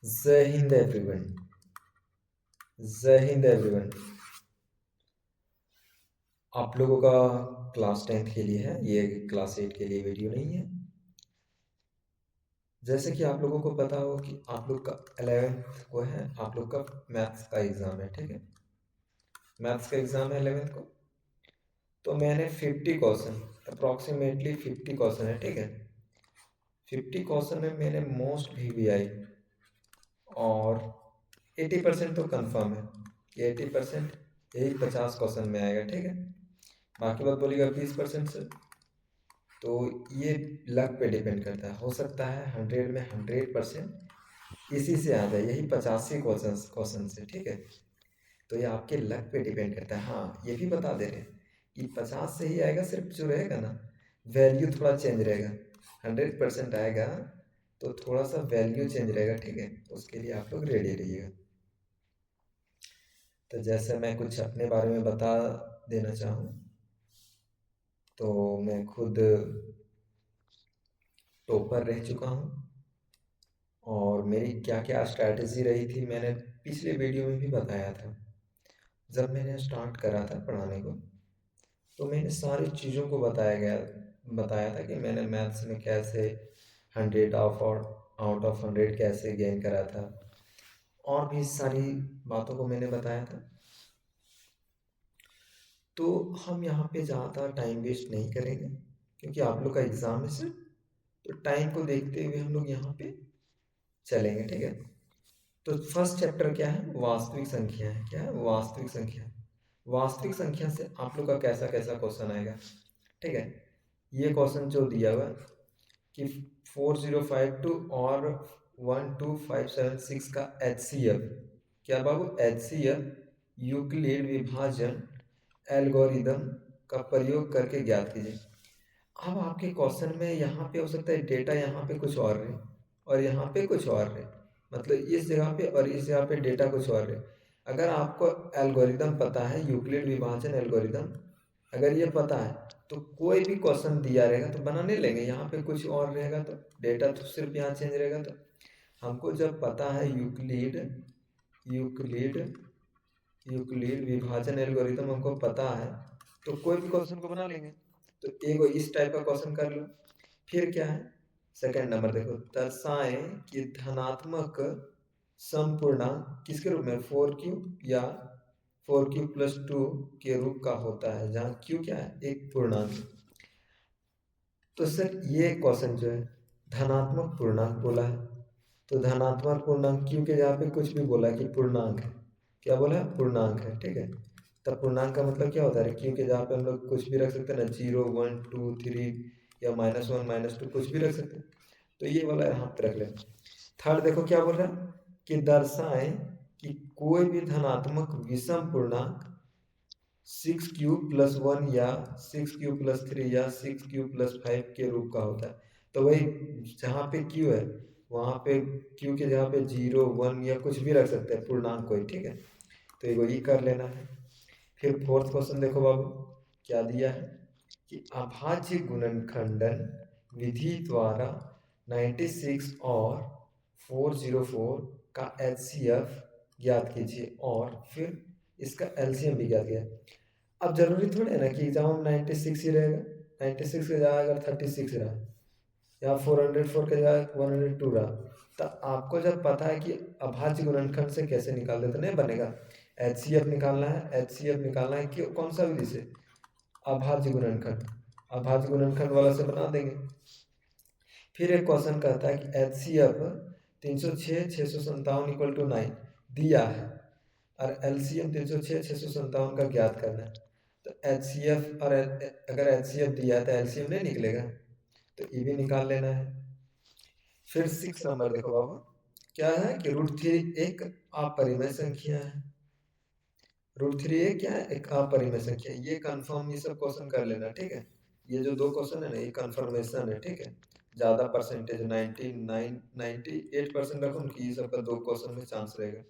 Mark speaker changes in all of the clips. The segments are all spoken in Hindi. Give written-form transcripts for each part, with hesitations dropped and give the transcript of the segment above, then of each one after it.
Speaker 1: जय हिंद एवरीवन। जय हिंद एवरीवन। आप लोगों का क्लास 10th के लिए है, ये क्लास 8 के लिए वीडियो नहीं है। जैसे कि आप लोगों को पता हो कि आप लोग का 11th को है, आप लोग का मैथ्स का एग्ज़ाम है, ठीक है। मैथ्स का एग्ज़ाम है 11th को। तो मैंने 50 क्वेश्चन, अप्रॉक्सीमेटली 50 क्वेश्चन है, ठीक है। 50 क्वेश्चन में मैंने मोस्ट VVI और 80% तो कंफर्म है कि 80% यही 50 क्वेश्चन में आएगा, ठीक है। बाकी बात बोलिएगा 20% से, तो ये लक पे डिपेंड करता है। हो सकता है 100 में 100% इसी से आ जाए, यही 85 क्वेश्चन से, ठीक है। तो ये आपके लक पे डिपेंड करता है। हाँ, ये भी बता दे रहे हैं कि 50 से ही आएगा, सिर्फ जो रहेगा ना वैल्यू थोड़ा चेंज रहेगा। 100% आएगा तो थोड़ा सा वैल्यू चेंज रहेगा, ठीक है। उसके लिए आप लोग रेडी रहिएगा। तो जैसे मैं कुछ अपने बारे में बता देना चाहूँ, तो मैं खुद टॉपर रह चुका हूँ और मेरी क्या क्या स्ट्रैटेजी रही थी मैंने पिछले वीडियो में भी बताया था। जब मैंने स्टार्ट करा था पढ़ाने को, तो मैंने सारी चीज़ों को बताया था कि मैंने मैथ्स में कैसे 100 ऑफ और आउट ऑफ 100 कैसे गेन करा था, और भी सारी बातों को मैंने बताया था। तो हम यहाँ पे ज़्यादा टाइम वेस्ट नहीं करेंगे क्योंकि आप लोग का एग्ज़ाम है सर। तो टाइम को देखते हुए हम लोग यहाँ पे चलेंगे, ठीक है। तो फर्स्ट चैप्टर क्या है? वास्तविक संख्या है। क्या है? वास्तविक संख्या। वास्तविक संख्या से आप लोग का कैसा कैसा क्वेश्चन आएगा, ठीक है। ये क्वेश्चन जो दिया हुआ है कि 4052 और 12576 का HCF, क्या बाबू? HCF यूक्लिड विभाजन एल्गोरिदम का प्रयोग करके ज्ञात कीजिए। अब आपके क्वेश्चन में यहाँ पे हो सकता है डेटा यहाँ पे कुछ और रहे और यहाँ पे कुछ और रहे, मतलब इस जगह पे और इस जगह पे डेटा कुछ और रहे। अगर आपको एल्गोरिदम पता है, यूक्लिड विभाजन एल्गोरिदम अगर ये पता है, तो कोई भी क्वेश्चन दिया रहेगा तो बना नहीं लेंगे। यहाँ पे कुछ और रहेगा तो डेटा तो सिर्फ यहाँ चेंज रहेगा। तो हमको जब पता है यूक्लिड यूक्लिड यूक्लिड विभाजन एल्गोरिदम हमको पता है, तो कोई भी क्वेश्चन को बना लेंगे। तो एक इस टाइप का क्वेश्चन कर लो। फिर क्या है? सेकंड नंबर देखो, दर्शाएं कि धनात्मक संपूर्णांक किसके रूप में? 4q या 4q+2 के रूप का होता है, जहाँ q क्या है? एक पूर्णांक। तो सर ये क्वेश्चन जो है धनात्मक पूर्णांक बोला है, तो धनात्मक पूर्णांक q के जहाँ पे कुछ भी बोला है कि पूर्णांक है। क्या बोला है? पूर्णांक है, ठीक है। तब पूर्णांक का मतलब क्या होता है? q के जहाँ पे हम लोग कुछ भी रख सकते हैं ना, 0 1 2 3 या -1 -2 कुछ भी रख सकते हैं। तो ये वाला यहाँ पे रख लें। थर्ड देखो क्या बोल रहा है कि दर्शाएं कि कोई भी धनात्मक विषम पूर्णांक 6q+1 या 6q+3 या 6q+5 के रूप का होता है। तो वही जहाँ पे q है वहाँ पे q के जहाँ पे 0 1 या कुछ भी रख सकते हैं पूर्णांक कोई, ठीक है। तो एक ये कर लेना है। फिर फोर्थ क्वेश्चन देखो बाबू, क्या दिया है कि अभाज्य गुणनखंडन विधि द्वारा 96 और 404 का HCF ज्ञात कीजिए और फिर इसका LCM भी ज्ञात कीजिए। अब जरूरी थोड़ी है ना कि एग्जाम 96 ही रहेगा। 96 के जगह अगर 36 रहा या 404 के जगह 102 रहा, तो आपको जब पता है कि अभाज्य गुणनखंड से कैसे निकालते, तो नहीं बनेगा। HCF निकालना है, HCF निकालना है कि कौन सा विधि से? अभाज्य गुणनखंड। अभाज्य गुणनखंड वाला से बना देंगे। फिर एक क्वेश्चन कहता है कि HCF 306 657 = 9 दिया है और LCM 306 657 का ज्ञात करना है। तो HCF और अगर HCF दिया है तो LCM नहीं निकलेगा, तो ये भी निकाल लेना है। फिर 6 नंबर देखो बाबा, क्या है कि √3 एक अपरिमेय संख्या है। √3 क्या है? एक अपरिमेय संख्या। ये कंफर्म, ये सब क्वेश्चन कर लेना, ठीक है। ये जो दो क्वेश्चन है ना, ये कंफर्मेशन है, ठीक है। ज़्यादा परसेंटेज 98% रखो कि ये सब का दो क्वेश्चन में चांस रहेगा।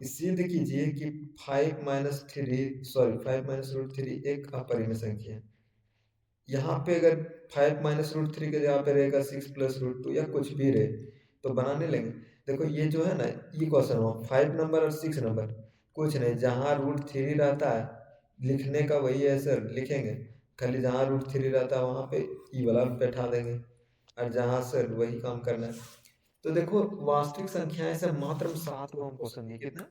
Speaker 1: सिद्ध कीजिए कि 5 - 3 एक अपरिमेय संख्या है। यहाँ पे अगर 5 - √3 के जगह पे रहेगा 6 + √2 या कुछ भी रहे, तो बनाने लेंगे। देखो ये जो है ना, ये क्वेश्चन हो 5 नंबर और 6 नंबर, कुछ नहीं, जहाँ √3 रहता है लिखने का वही है सर, लिखेंगे खाली जहाँ √3 रहता है वहाँ पे ई वाला बैठा देंगे, और जहाँ सर वही काम करना है। तो देखो वास्तविक संख्याएं से मात्र 7 को हम क्वेश्चन दिए, कितना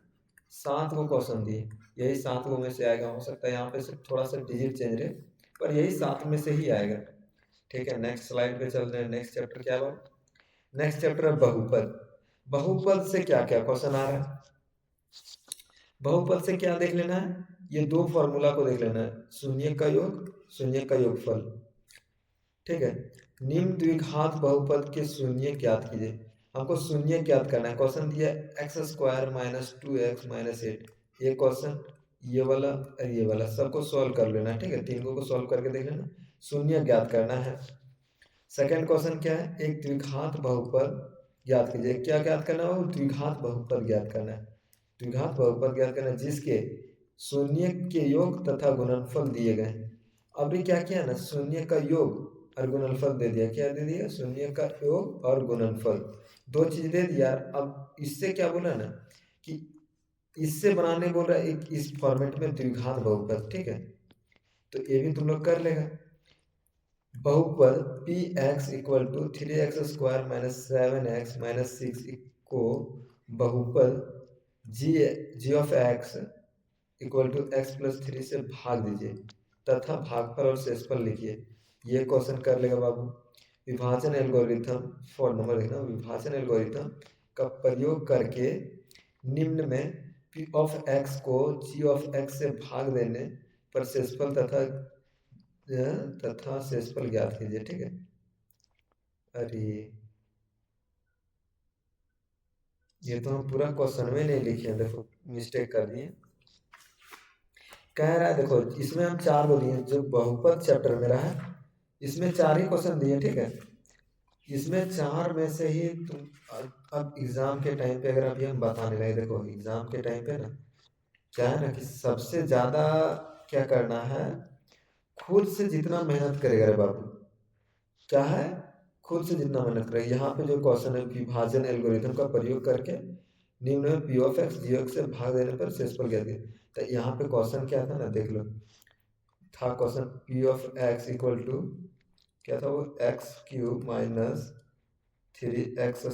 Speaker 1: 7 को क्वेश्चन दिए, यही 7 को में से आएगा। हो सकता है यहाँ पे सिर्फ थोड़ा सा डिजिट चेंज रहे, पर यही 7 में से ही आएगा। ठीक है, नेक्स्ट स्लाइड पे चल रहे हैं। नेक्स्ट चैप्टर क्या हुआ? नेक्स्ट चैप्टर है बहुपद। बहुपद से क्या क्या क्वेश्चन आ रहा है? बहुपद से क्या देख लेना है? ये दो फॉर्मूला को देख लेना है, शून्य का योग, शून्य का योगफल। ठीक है, निम्न द्विघात बहुपद के शून्य ज्ञात कीजिए। हमको शून्य ज्ञात करना है। क्वेश्चन दिया x² - 2x - 8, ये क्वेश्चन, ये वाला और ये वाला सबको सॉल्व कर लेना है। ठीक है, तीनों को सॉल्व करके देख लेना, शून्य ज्ञात करना है। सेकंड क्वेश्चन क्या है? एक द्विघात बहुपद ज्ञात कीजिए। क्या ज्ञात करना है? द्विघात बहुपद ज्ञात करना है। द्विघात बहुपद ज्ञात करना है जिसके शून्य के योग तथा गुणनफल दिए गए। अभी क्या किया ना, शून्य का योग और गुणनफल दे दिया। क्या दे दिया? शून्य का योग और गुणनफल, दो चीज दे दिया। अब इससे क्या बोला ना कि इससे बनाने बोल रहा है एक इस फॉर्मेट में द्विघात बहुपद। ठीक है, तो ये भी तुम लोग कर लेगा। बहुपद px = 3x² - 7x - 6 को बहुपद g of x = x + 3 से भाग दीजिए तथा भागफल और शेषफल लिखिए। ये क्वेश्चन कर लेगा बाबू। विभाजन एल्गोरिथम, 4 नंबर देखना, विभाजन एल्गोरिथम का प्रयोग करके निम्न में p of x को g of x से भाग देने पर शेषफल तथा शेषफल ज्ञात कीजिए। ठीक है, अरे ये तो हम पूरा क्वेश्चन में नहीं लिखे हैं, देखो मिस्टेक कर दिए। कह रहा है देखो इसमें हम 4 को दिए, जो बहुपद चैप्टर में रहा है इसमें 4 ही क्वेश्चन दिए। ठीक है, इसमें 4 में से ही तुम अब एग्जाम के टाइम पे अगर अभी हम बताने लगे, देखो एग्जाम के टाइम पे ना क्या है ना कि सबसे ज्यादा क्या करना है, खुद से जितना मेहनत करेगा रे बाबू, क्या है, खुद से जितना मेहनत करेगा। यहाँ पे जो क्वेश्चन है विभाजन एल्गोरिथम का प्रयोग करके निम्न में p of x g of x से भाग देने पर शेषफल ज्ञात कीजिए। तो यहाँ पे क्वेश्चन क्या था ना, देख लो, था क्वेश्चन p of x = क्या था वो, x³ - 3x² +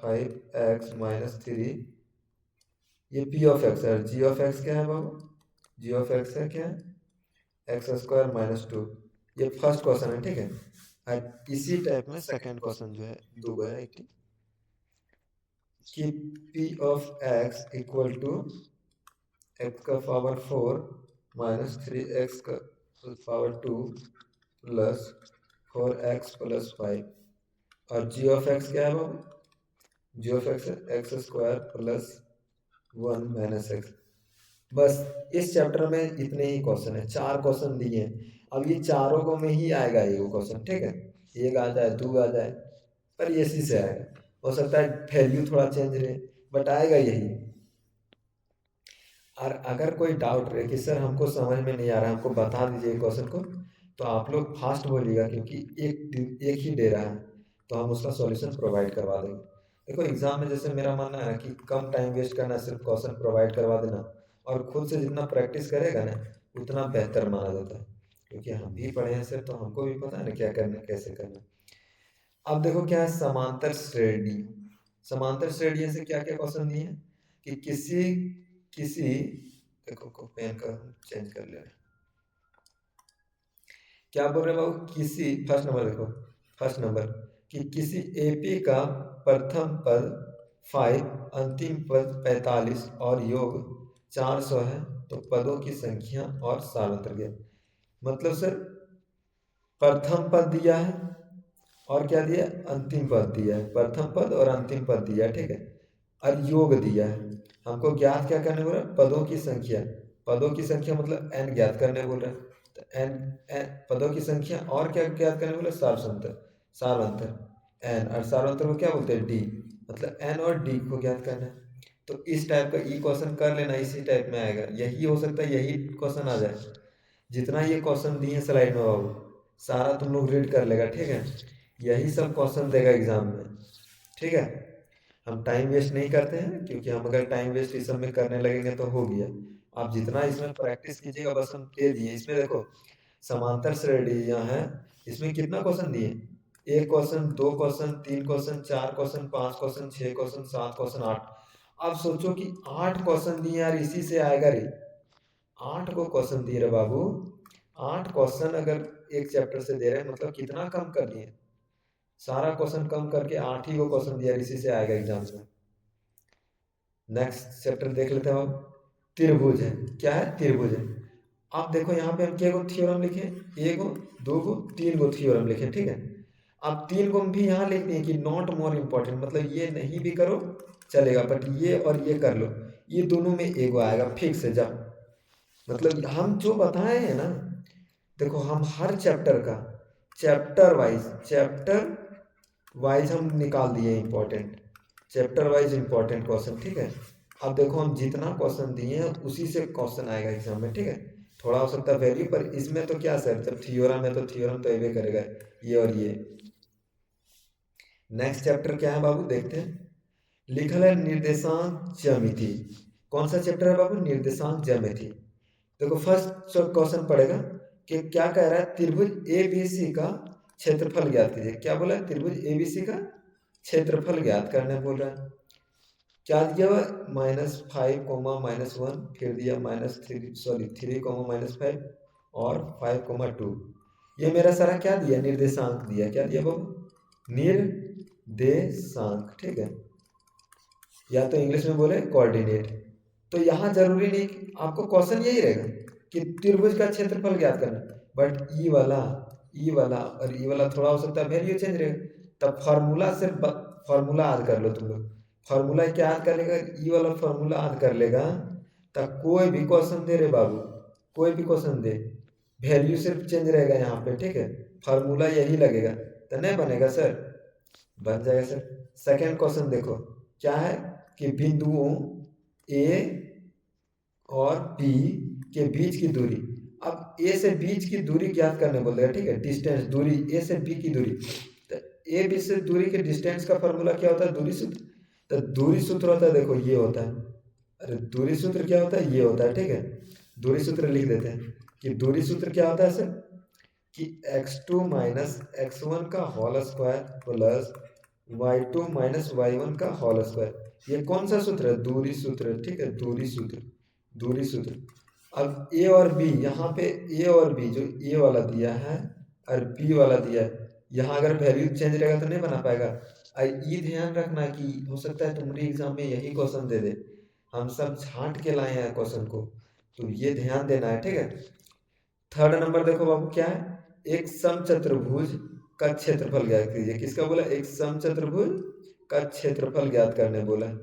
Speaker 1: 5x - 3, ये p of x है। g of x क्या है बाबू? g of x है क्या है? x² - 2, ये फर्स्ट क्वेश्चन है। ठीक है, और इसी टाइप में सेकंड क्वेश्चन जो है दो गया एक कि p of x = x⁴ - 3x⁴ plus 4x + 5, और g of x क्या है बाबू? g of x है x² + 1 - x। बस इस चैप्टर में इतने ही क्वेश्चन है, 4 क्वेश्चन दिए हैं। अब ये चारों को में ही आएगा ये क्वेश्चन। ठीक है, एक आ जाए, दो आ जाए, पर इसी से आएगा। हो सकता है वैल्यू थोड़ा चेंज रहे, बट आएगा यही। और अगर कोई डाउट रहे कि सर हमको समझ में नहीं आ रहा, हमको बता दीजिए क्वेश्चन को, तो आप लोग फास्ट बोलिएगा, क्योंकि एक ही दे रहा है तो हम उसका सॉल्यूशन प्रोवाइड करवा देंगे। देखो एग्जाम में जैसे मेरा मानना है कि कम टाइम वेस्ट करना, सिर्फ क्वेश्चन प्रोवाइड करवा देना, और खुद से जितना प्रैक्टिस करेगा ना उतना बेहतर माना जाता है, क्योंकि हम भी पढ़े हैं सर, तो हमको भी पता है ना क्या करना कैसे करना। अब देखो क्या है, समांतर श्रेणी। समांतर श्रेणी से क्या क्या क्वेश्चन दिए हैं कि किसी किसी देखो को पेन का चेंज कर लेना, क्या बोल रहे बाबू, किसी, फर्स्ट नंबर देखो, फर्स्ट नंबर कि किसी एपी का प्रथम पद 5, अंतिम पद 45 और योग 400 है, तो पदों की संख्या और सार्वत्र ज्ञात। मतलब सर प्रथम पद दिया है और क्या दिया, अंतिम पद दिया है, प्रथम पद और अंतिम पद दिया है। ठीक है, और योग दिया है। हमको ज्ञात क्या करने बोल रहा है, पदों की संख्या। पदों की संख्या मतलब n ज्ञात करने बोल रहा है, तो n पदों की संख्या और क्या ज्ञात करने बोले, सार्वंतर। सार्वंतर n, और सार्वंतर को क्या बोलते हैं, d, मतलब n और d को ज्ञात करना है। तो इस टाइप का ई क्वेश्चन कर लेना, इसी टाइप में आएगा। यही हो सकता है यही क्वेश्चन आ जाए। जितना ये क्वेश्चन दिए स्लाइड में बाबू, सारा तुम लोग रीड कर लेगा। ठीक है, यही सब क्वेश्चन देगा एग्जाम में, ठीक है। हम टाइम वेस्ट नहीं करते हैं, क्योंकि हम अगर टाइम वेस्ट इस सब में करने लगेंगे तो हो गया। आप जितना इसमें प्रैक्टिस कीजिएगा, बस हम दे दिए इसमें, देखो समांतर श्रेणियां हैं, इसमें कितना क्वेश्चन दिए, एक क्वेश्चन, दो क्वेश्चन, तीन क्वेश्चन, चार क्वेश्चन, पांच क्वेश्चन, छह क्वेश्चन, सात क्वेश्चन, आठ। अब सोचो कि 8 क्वेश्चन दिए यार, इसी से आएगा रे। 8 को क्वेश्चन दिए रे बाबू, 8 क्वेश्चन अगर एक चैप्टर से दे रहे हैं, मतलब कितना कम कर दिए, सारा क्वेश्चन कम करके 8 ही को क्वेश्चन दिया, इसी से आएगा एग्जाम में। नेक्स्ट चैप्टर देख लेते हैं अब। त्रिभुज है, क्या है, त्रिभुज है। आप देखो यहाँ पे हम क्या को थ्योरम लिखे, एक गो, दो गो, तीन गो थ्योरम लिखे, ठीक है। अब तीन को हम भी यहाँ लिख दिए कि नॉट मोर इम्पोर्टेंट, मतलब ये नहीं भी करो चलेगा, बट ये और ये कर लो, ये दोनों में एगो आएगा फिक्स है। जब मतलब हम जो बताए हैं ना, देखो हम हर चैप्टर का चैप्टर वाइज हम निकाल दिए important, chapter wise important question, ठीक है। अब देखो हम जितना क्वेश्चन दिए हैं उसी से क्वेश्चन आएगा एग्जाम में, ठीक है। थोड़ा हो सकता है वैल्यू, पर इसमें तो क्या सर, जब थ्योरम है तो थ्योरम तो ये करेगा, ये और ये। नेक्स्ट चैप्टर क्या है बाबू, देखते हैं। लिखल है निर्देशांक ज्यामिति। कौन सा चैप्टर है बाबू, निर्देशांक ज्यामिति। देखो फर्स्ट क्वेश्चन पड़ेगा कि क्या कह रहा है, त्रिभुज एबीसी का क्षेत्रफल ज्ञात कीजिए। क्या बोला है, त्रिभुज एबीसी का क्षेत्रफल ज्ञात करने बोल रहा है। क्या दिया हुआ, -5, -1, फिर दिया -3, -3, और 5, 2। ये मेरा सारा क्या दिया, निर्देशांक दिया, क्या दिया बाबू, निर्देशांक, ठीक है। या तो इंग्लिश में बोले कोऑर्डिनेट। तो यहाँ जरूरी नहीं, आपको क्वेश्चन यही रहेगा कि त्रिभुज का क्षेत्रफल ज्ञात करना, बट ई वाला और ई वाला थोड़ा हो सकता है वैल्यू चेंज रहेगा। तब फार्मूला सिर्फ फार्मूला याद कर लो तुम लोग, फार्मूला क्या याद कर लेगा, ई वाला फार्मूला याद कर लेगा, तब कोई भी क्वेश्चन दे रे बाबू, कोई भी क्वेश्चन दे, वैल्यू सिर्फ चेंज रहेगा यहाँ पे, ठीक है। फार्मूला यही लगेगा, तो नहीं बनेगा सर, बन जाएगा सर। सेकेंड क्वेश्चन देखो क्या है कि बिंदुओं ए और बी के बीच की दूरी। अब ए से बीच की दूरी ज्ञात करने बोलेगा, ठीक है, डिस्टेंस, दूरी ए से बी की दूरी। तो ए बी से दूरी के डिस्टेंस का फॉर्मूला क्या होता है, दूरी सूत्र। तो दूरी सूत्र होता है, देखो ये होता है, अरे दूरी सूत्र क्या होता है, ये होता है, ठीक है। दूरी सूत्र लिख देते हैं कि दूरी सूत्र क्या होता है सर, कि x2 - x1 का whole square plus y2 - y1 का होल स्क्वायर। ये कौन सा सूत्र है, दूरी सूत्र, ठीक है, दूरी सूत्र, दूरी सूत्र। अब ए और बी, यहाँ पे ए और बी, जो ए वाला दिया है और बी वाला दिया है, यहाँ अगर वैल्यू चेंज रहेगा तो नहीं बना पाएगा। ये ध्यान रखना कि हो सकता है तुम्हारे एग्जाम में यही क्वेश्चन दे दे, हम सब छांट के लाए हैं क्वेश्चन को, तो ये ध्यान देना है, ठीक है। थर्ड नंबर देखो बाबू क्या है, एक समचतुर्भुज का क्षेत्रफल ज्ञात कीजिए। किसका बोला, एक समचतुर्भुज का क्षेत्रफल ज्ञात करने बोला है।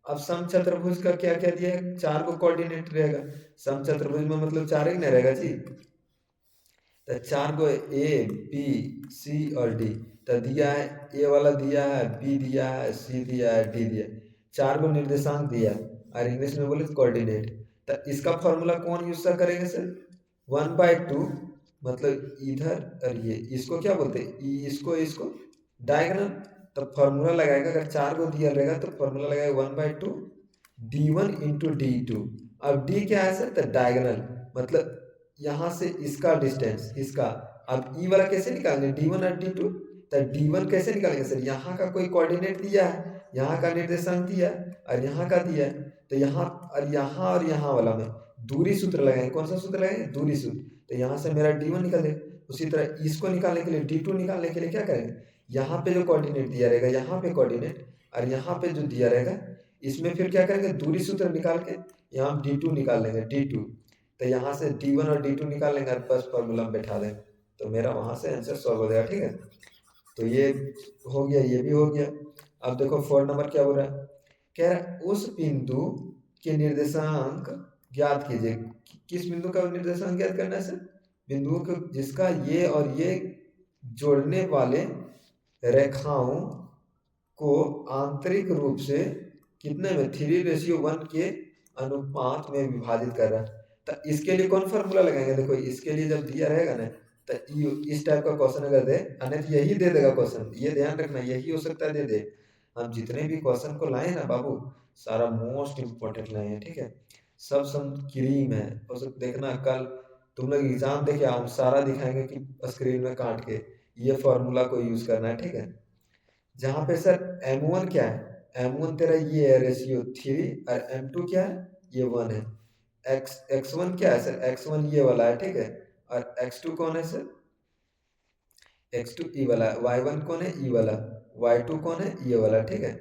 Speaker 1: अब समचतुर्भुज का क्या क्या दिया है, 4 को कोऑर्डिनेट रहेगा, समचतुर्भुज में मतलब 4 ही नहीं रहेगा जी, तो 4 को ए बी सी और डी। तो दिया है, ए वाला दिया है, बी दिया है, सी दिया है, डी दिया है, 4 को निर्देशांक दिया है, और इंग्लिश में बोले कोऑर्डिनेट। तो इसका फॉर्मूला कौन यूज करेंगे सर, 1/2, मतलब इधर और ये, इसको क्या बोलते हैं, इसको इसको डायगोनल। तो फॉर्मूला लगाएगा, अगर 4 को दिया रहेगा तो फॉर्मूला लगाएगा 1/2 d1 × d2। अब d क्या है सर, तो डायगोनल, मतलब यहाँ से इसका डिस्टेंस, इसका। अब ई वाला कैसे निकालेंगे, d1 और d2। तो d1 कैसे निकालेंगे सर, यहाँ का कोई कोऑर्डिनेट दिया है, यहाँ का निर्देशांक दिया है और यहाँ का दिया है, तो यहाँ और यहाँ वाला में दूरी सूत्र लगाएंगे। कौन सा सूत्र लगाएंगे, दूरी सूत्र। तो यहाँ से मेरा d1 निकल जाएगा। उसी तरह इसको निकालने के लिए, d2 निकालने के लिए क्या करेंगे, यहाँ पे जो कोऑर्डिनेट दिया रहेगा, यहाँ पे कोऑर्डिनेट, और यहाँ पे जो दिया रहेगा, इसमें फिर क्या करेंगे, दूरी सूत्र निकाल के यहाँ d2 निकाल लेंगे, d2। तो यहाँ से d1 और d2 निकाल लेंगे और बस फॉर्मूला में बैठा देंगे, तो मेरा वहाँ से आंसर सॉल्व हो जाएगा, ठीक है। तो ये हो गया, ये भी हो गया। अब देखो 4 नंबर क्या हो रहा है, कह रहा है उस बिंदु के निर्देशांक ज्ञात कीजिए। किस बिंदु का निर्देशांक ज्ञात करना है सर, बिंदु को जिसका ये और ये जोड़ने वाले रेखाओं को आंतरिक रूप से कितने में, 3:1 के अनुपात में विभाजित कर रहा है। तो इसके लिए कौन फॉर्मूला लगाएंगे, देखो इसके लिए जब दिया रहेगा ना, तो इस टाइप का क्वेश्चन अगर दे, अन्यथा यही दे देगा क्वेश्चन, ये ध्यान रखना, यही हो सकता है दे दे। हम जितने भी क्वेश्चन को लाए ना बाबू, सारा मोस्ट इम्पोर्टेंट लाए हैं, ठीक है, सब क्रीम है। और सब देखना, कल तुम लोग एग्जाम देके आओ, सारा दिखाएंगे कि स्क्रीन में काट के ये फॉर्मूला को यूज करना है, ठीक है। जहाँ पे सर M1 क्या है, M1 तेरा ये है रेशियो 3, और M2 क्या है, ये 1 है। X1 क्या है सर, X1 ये वाला है, ठीक है, और X2 कौन है सर, X2 ई वाला है, Y1 कौन है, ई वाला, Y2 कौन है, ये वाला, ठीक है।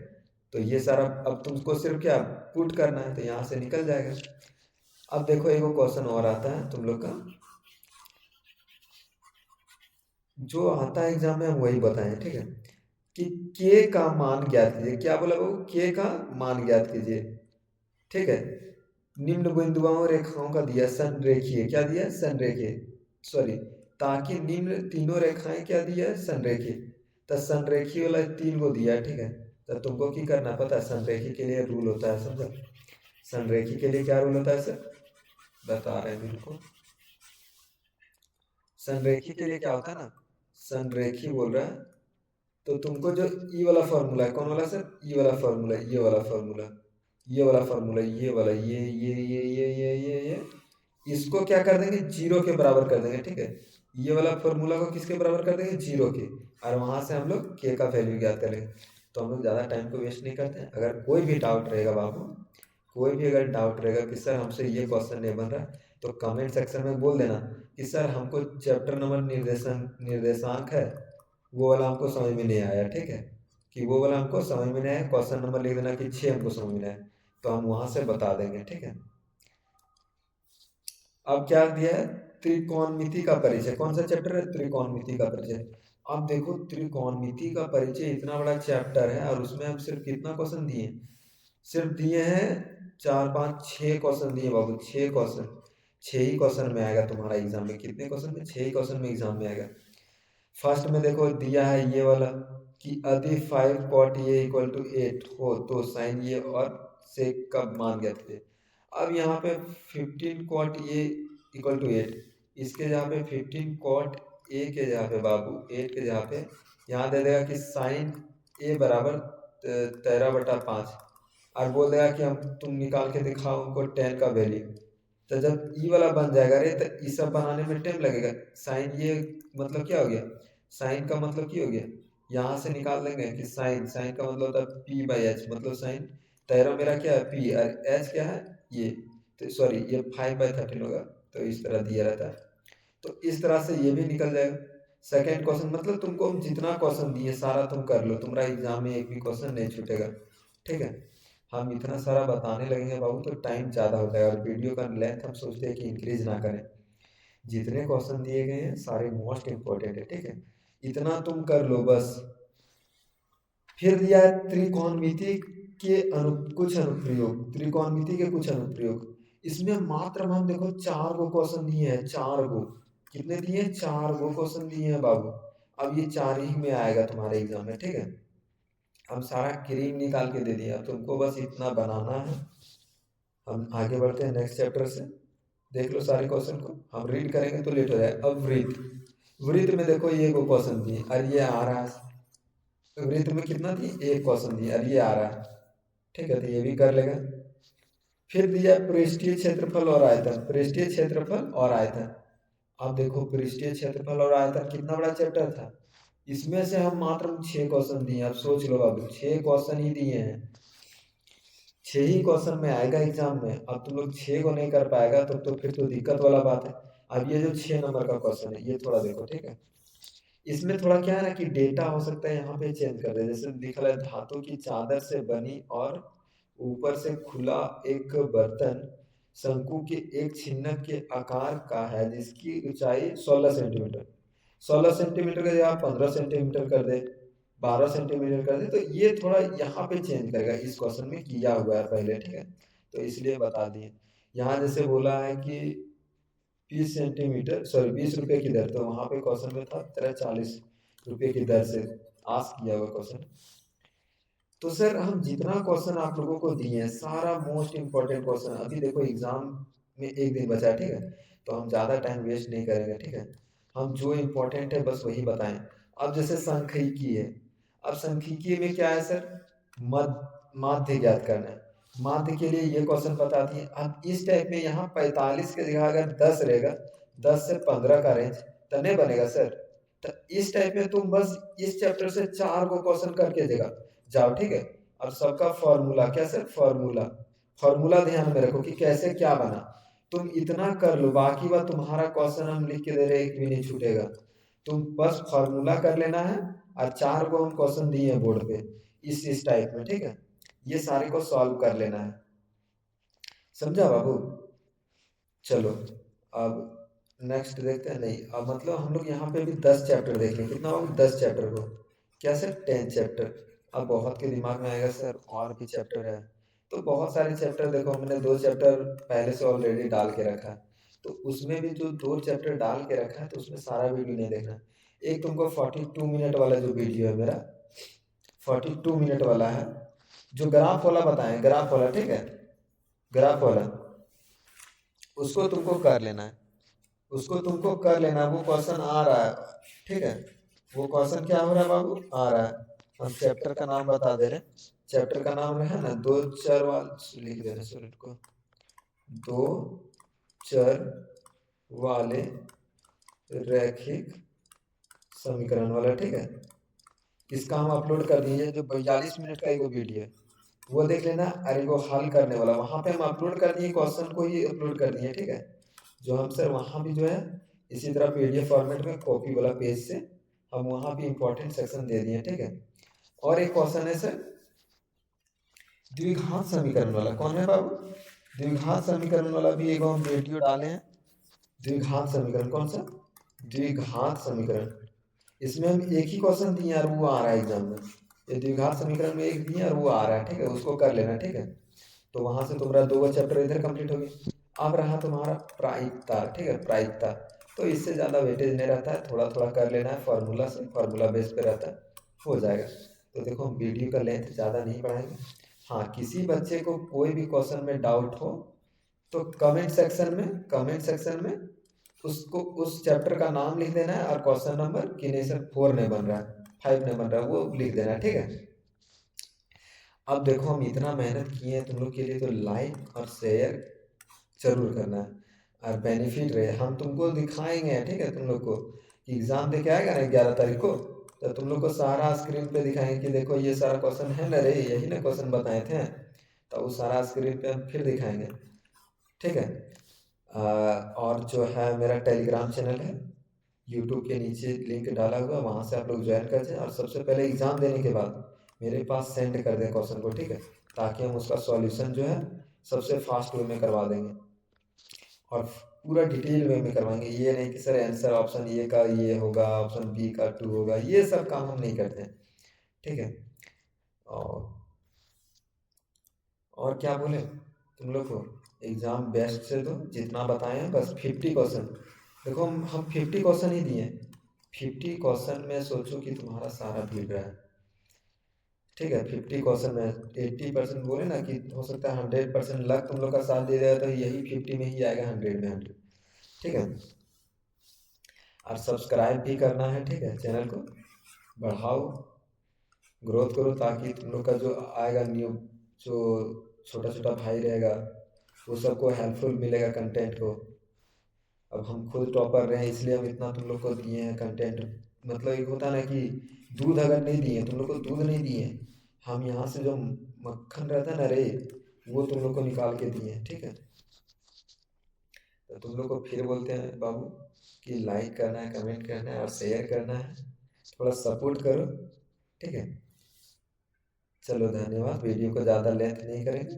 Speaker 1: तो ये सारा अब तुमको सिर्फ क्या पुट करना है, तो यहाँ से निकल जाएगा। अब देखो एक क्वेश्चन और आता है तुम लोग का, जो आता है एग्जाम में हम वही बताएं, ठीक है, कि के का मान ज्ञात कीजिए। क्या बोला बाबू, के का मान ज्ञात कीजिए, ठीक है। निम्न बिंदुओं रेखाओं का दिया संरेखीय, क्या दिया, संरेखीय, सॉरी, ताकि निम्न तीनों रेखाएं क्या दिया है, संरेखीय। तो संरेखीय वाला 3 को दिया है, ठीक है। तो तुमको की करना पता है, संरेखी के लिए रूल होता है, समझा। संरेखी के लिए क्या रूल होता है सर, बता रहे हैं बिल्कुल। संरेखी के लिए क्या होता है ना, संरेखी बोल रहा है, तो तुमको जो ई वाला फॉर्मूला है, कौन वाला सर, ई वाला फॉर्मूला, ये वाला फॉर्मूला, ये वाला फॉर्मूला, ये वाला, ये इसको क्या कर देंगे, 0 के बराबर कर देंगे, ठीक है। ये वाला फॉर्मूला को किसके बराबर कर देंगे, 0 के, और वहां से हम लोग के का वैल्यू ज्ञात करेंगे। तो हम लोग ज़्यादा टाइम को वेस्ट नहीं करते हैं। अगर कोई भी डाउट रहेगा बाबू, कोई भी अगर डाउट रहेगा कि सर हमसे ये क्वेश्चन नहीं बन रहा, तो कमेंट सेक्शन में बोल देना कि सर हमको चैप्टर नंबर निर्देशांक है, वो वाला हमको समझ में नहीं आया, ठीक है, कि वो वाला हमको समझ में नहीं आया, क्वेश्चन नंबर लिख देना कि 6 हमको समझ में आया, तो हम वहां से बता देंगे, ठीक है। अब क्या दिया है, त्रिकोणमिति का परिचय, कौन सा चैप्टर है, त्रिकोणमिति का परिचय। अब देखो त्रिकोणमिति का परिचय इतना बड़ा चैप्टर है, और उसमें हम सिर्फ कितना क्वेश्चन दिए, सिर्फ दिए हैं 4 5 6 क्वेश्चन दिए बाबू, 6 क्वेश्चन, 6 ही क्वेश्चन में आएगा तुम्हारा एग्जाम में। कितने क्वेश्चन में, 6 ही क्वेश्चन में एग्जाम में आएगा। फर्स्ट में देखो दिया है ये वाला, कि यदि 5 cot a इक्वल टू 8 हो तो साइन ये और सेक का मान ज्ञात कीजिए। अब यहाँ पे 15 cot a इक्वल टू 8, इसके जहाँ पे 15 cot a के जहाँ पे बाबू 8 के जहाँ पे यहाँ दे देगा कि साइन a बराबर 13/5, और बोल देगा कि हम तुम निकाल के दिखाओ हमको 10 का वैल्यू। तो जब ई वाला बन जाएगा रे, तो ई सब बनाने में टाइम लगेगा। साइन ये मतलब क्या हो गया, साइन का मतलब क्या हो गया, यहाँ से निकाल लेंगे कि साइन, साइन का मतलब होता है पी बाई एच, मतलब साइन 13 मेरा क्या है पी, और एच क्या है ये, तो सॉरी ये 5/13 होगा, तो इस तरह दिया रहता है। तो इस तरह से ये भी निकल जाएगा। सेकेंड क्वेश्चन, मतलब तुमको हम जितना क्वेश्चन दिए सारा तुम कर लो, तुम्हारा एग्जाम में एक भी क्वेश्चन नहीं छूटेगा, ठीक है। हम इतना सारा बताने लगेंगे बाबू तो टाइम ज़्यादा हो जाएगा, और वीडियो का लेंथ हम सोचते हैं कि इंक्रीज ना करें। जितने क्वेश्चन दिए गए हैं सारे मोस्ट इम्पोर्टेंट है, ठीक है, इतना तुम कर लो बस। फिर दिया है त्रिकोणमिति के कुछ अनुप्रयोग, त्रिकोणमिति के कुछ अनुप्रयोग। इसमें मात्र हम देखो 4 गो क्वेश्चन दिए हैं, 4 गो, कितने दिए, 4 गो क्वेश्चन दिए हैं बाबू। अब ये 4 ही में आएगा तुम्हारे एग्जाम में, ठीक है। हम सारा क्रीम निकाल के दे दिया, तुमको बस इतना बनाना है। हम आगे बढ़ते हैं नेक्स्ट चैप्टर से, देख लो सारे क्वेश्चन को, हम रीड करेंगे तो लेट हो जाए। अब वृत्त, वृत्त में देखो ये को क्वेश्चन दिए, और ये आ रहा है, वृत्त में कितना दिए, एक क्वेश्चन दिए, और ये आ रहा है, ठीक है, तो ये भी कर लेगा। फिर दिया पृष्ठीय क्षेत्रफल और आयतन, पृष्ठीय क्षेत्रफल और आयतन। अब देखो पृष्ठीय क्षेत्रफल और आयतन कितना बड़ा चैप्टर था, इसमें से हम मात्र 6 क्वेश्चन दिए। अब सोच लो बाबू, 6 क्वेश्चन ही दिए हैं, 6 ही क्वेश्चन में आएगा एग्जाम में। अब तुम लोग 6 को नहीं कर पाएगा तो फिर तो दिक्कत वाला बात है। अब ये जो 6 नंबर का क्वेश्चन है ये थोड़ा देखो, ठीक है। इसमें थोड़ा क्या है ना कि डेटा हो सकता है यहाँ पे चेंज कर दे, जैसे लिखा है धातु की चादर से बनी और ऊपर से खुला एक बर्तन शंकु के एक छिन्नक के आकार का है, जिसकी ऊंचाई 16 सेंटीमीटर, 16 सेंटीमीटर का जगह 15 सेंटीमीटर कर दे, 12 सेंटीमीटर कर दे, तो ये थोड़ा यहाँ पे चेंज करेगा, इस क्वेश्चन में किया हुआ है पहले, ठीक है, तो इसलिए बता दिए। यहाँ जैसे बोला है कि 20 सेंटीमीटर सॉरी 20 रुपए की दर, तो वहां पे क्वेश्चन में था तेरा 40 रुपए की दर से आस्क किया हुआ क्वेश्चन। तो सर हम जितना क्वेश्चन आप लोगों को दिए हैं सारा मोस्ट इंपॉर्टेंट क्वेश्चन, अभी देखो एग्जाम में एक दिन बचा है, ठीक है, तो हम ज्यादा टाइम वेस्ट नहीं करेंगे, ठीक है। हम जो इम्पोर्टेंट है बस वही बताएं। अब जैसे सांख्यिकी है, अब सांख्यिकी में क्या है सर, माध्य ज्ञात करना है। माध्य के लिए ये क्वेश्चन बता दिए। अब इस टाइप में यहाँ 45 के जगह अगर 10 रहेगा, 10 से 15 का रेंज तो नहीं बनेगा सर। तो इस टाइप में तुम बस इस चैप्टर से 4 को क्वेश्चन करके देगा जाओ, ठीक है। अब सबका फॉर्मूला क्या सर, फॉर्मूला, फॉर्मूला ध्यान में रखो कि कैसे क्या बना। तुम इतना कर लो, बाकी बात तुम्हारा क्वेश्चन हम लिख के दे रहे, एक भी नहीं छूटेगा। तुम बस फॉर्मूला कर लेना है और 4 को हम क्वेश्चन दिए हैं बोर्ड पे इस टाइप में, ठीक है। ये सारे को सॉल्व कर लेना है, समझा बाबू। चलो अब नेक्स्ट देखते हैं। नहीं, अब मतलब हम लोग यहाँ पे भी 10 चैप्टर देख लें। कितना होगा 10 चैप्टर को, क्या सर 10 चैप्टर। अब बहुत के दिमाग में आएगा सर और भी चैप्टर है, तो बहुत सारे चैप्टर देखो, हमने 2 चैप्टर पहले से ऑलरेडी डाल के रखा है, तो उसमें भी जो 2 चैप्टर डाल के रखा है तो उसमें सारा वीडियो नहीं देखना। एक तुमको 42 मिनट वाला जो वीडियो है मेरा, 42 मिनट वाला है, जो ग्राफ वाला बताएं, ग्राफ वाला, ठीक है, ग्राफ वाला, उसको तुमको कर लेना है, उसको तुमको कर लेना है। वो क्वेश्चन आ रहा है, ठीक है, वो क्वेश्चन क्या हो रहा है बाबू, आ रहा है। हम चैप्टर का नाम बता दे रहे, चैप्टर का नाम है ना दो चर वाले, लिख देना स्टूडेंट को, दो चर वाले रैखिक समीकरण वाला, ठीक है। इसका हम अपलोड कर दिए, जो 42 मिनट का एक वीडियो है वो देख लेना। अरे वो हल करने वाला वहाँ पे हम अपलोड कर दिए, क्वेश्चन को ही अपलोड कर दिए, ठीक है। जो हम सर वहाँ भी जो है इसी तरह पीडीएफ फॉर्मेट में कॉपी वाला पेज से हम वहाँ भी इंपॉर्टेंट सेक्शन दे दिए, ठीक है। और एक क्वेश्चन है सर द्विघात समीकरण वाला, कौन है बाबू, द्विघात समीकरण वाला भी एक हम वीडियो डाले हैं। द्विघात समीकरण कौन सा, द्विघात समीकरण, इसमें हम एक ही क्वेश्चन दिए और वो आ रहा है एग्जाम में। ये द्विघात समीकरण में एक दिए और वो आ रहा है, ठीक है, उसको कर लेना, ठीक है। तो वहां से तुम्हारा 2 चैप्टर इधर कंप्लीट हो गए। अब रहा तुम्हारा प्रायिकता, ठीक है, प्रायिकता, तो इससे ज़्यादा वेटेज नहीं रहता है, थोड़ा थोड़ा कर लेना है, फार्मूला से, फार्मूला बेस पे रहता है, हो जाएगा। तो देखो हम वीडियो का लेंथ ज़्यादा नहीं बढ़ाएंगे। हाँ, किसी बच्चे को कोई भी क्वेश्चन में डाउट हो तो कमेंट सेक्शन में, कमेंट सेक्शन में उसको उस चैप्टर का नाम लिख देना है और क्वेश्चन नंबर कि नहीं सर 4 नहीं बन रहा है, 5 नहीं बन रहा है, वो लिख देना है, ठीक है। अब देखो हम इतना मेहनत किए हैं तुम लोग के लिए, तो लाइक और शेयर जरूर करना है और बेनिफिट रहे, हम तुमको दिखाएंगे, ठीक है, तुम लोग को कि एग्जाम दे के आएगा ना 11 तारीख को, तो तुम लोग को सारा स्क्रीन पे दिखाएंगे कि देखो ये सारा क्वेश्चन है ना रे, यही ना क्वेश्चन बताए थे, तो वो सारा स्क्रीन पे हम फिर दिखाएंगे, ठीक है। और जो है मेरा टेलीग्राम चैनल है, यूट्यूब के नीचे लिंक डाला हुआ, वहाँ से आप लोग ज्वाइन कर जाएं और सबसे पहले एग्ज़ाम देने के बाद मेरे पास सेंड कर दें क्वेश्चन को, ठीक है, ताकि हम उसका सॉल्यूशन जो है सबसे फास्ट वे में करवा देंगे और पूरा डिटेल वे में करवाएंगे। ये नहीं कि सर आंसर ऑप्शन ए का ये होगा, ऑप्शन बी का 2 होगा, ये सब काम हम नहीं करते हैं, ठीक है। और और क्या बोले तुम लोग को, एग्ज़ाम बेस्ट से दो, जितना बताए हैं बस 50 क्वेश्चन, देखो हम 50 क्वेश्चन ही दिए, 50 क्वेश्चन में सोचो कि तुम्हारा सारा भीड़ रहा है, ठीक है। 50 क्वेश्चन में 80% बोले ना कि हो सकता है 100% लक तुम लोग का साथ दे देगा, तो यही 50 में ही आएगा 100 में 100, ठीक है। और सब्सक्राइब भी करना है, ठीक है, चैनल को बढ़ाओ, ग्रोथ करो, ताकि तुम लोग का जो आएगा न्यू, जो छोटा छोटा भाई रहेगा वो सबको हेल्पफुल मिलेगा कंटेंट को। अब हम खुद टॉपर रहे हैं इसलिए हम इतना तुम लोग को दिए हैं कंटेंट, मतलब एक होता ना कि दूध अगर नहीं दिए, तुम लोग को दूध नहीं दिए, हम यहाँ से जो मक्खन रहता है ना रे, वो तुम लोग को निकाल के दिए हैं, ठीक है। तो तुम लोग को फिर बोलते हैं बाबू कि लाइक करना है, कमेंट करना है और शेयर करना है, थोड़ा सपोर्ट करो, ठीक है। चलो धन्यवाद, वीडियो को ज़्यादा लेंथ नहीं करेंगे।